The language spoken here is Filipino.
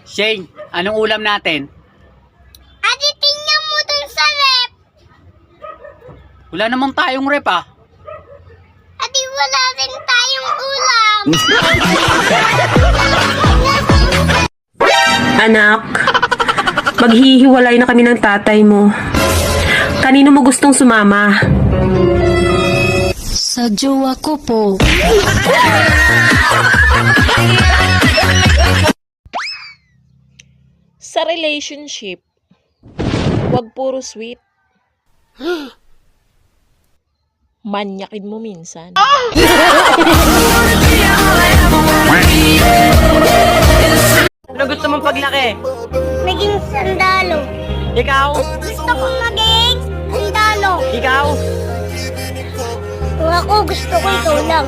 Shane, anong ulam natin? Ate, tingnan mo dun sa rep. Wala naman tayong rep ah. Ate, wala rin tayong ulam. Anak, maghihiwalay na kami ng tatay mo. Kanino mo gustong sumama? Sa jowa ko po. Sa relationship, wag puro sweet. Manyakin mo minsan. Ano gusto mong paglaki? Maging sandalo. Ikaw? Gusto ko maging sandalo. Ikaw? Kung ako, gusto ko ikaw lang.